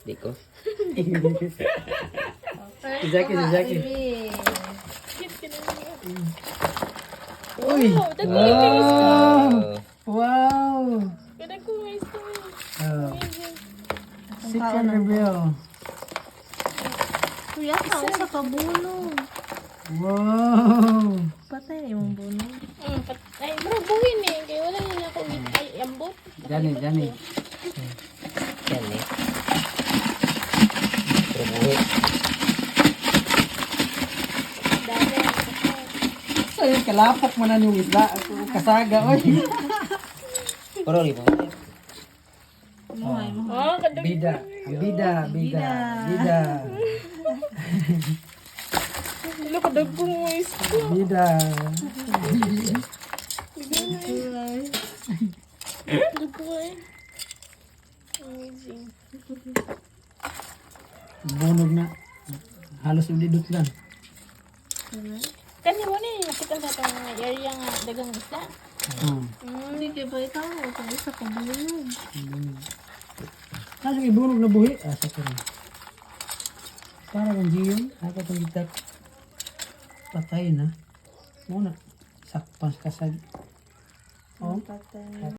Di ko. Si Jackie, si Jackie. Uy! Wow, dagko yung guys ko. Wow! Dagko yung guys ko. Oh. Second reveal. Kuya, sa kabulong. Wow! Patay yung bulong. Ay, bro, buhin eh. Kaya wala nila ako ay ambot. Jani, Jani. Yan eh. Pero buhay. Dami. Ay, kalapok mo na yung isda. Kasaga, oy. Pero libo. Oh, kadang. Bida. Ang bida, bida, bida. Wala ka dagko yung guys ko. Bida. Dagko eh. Amazing. Bunog na. Halos ulidot lang. Kani mo ni nakita sa itong area nga dagang isda. Oh. Hindi kayo ba ikaw? Kung isa kabulong. Nasa ibunog na buhi. Asa ko rin. Para kang giyon. Ako itong itak. Patay na. Muna. Sakpas kasag. Oh. Patay.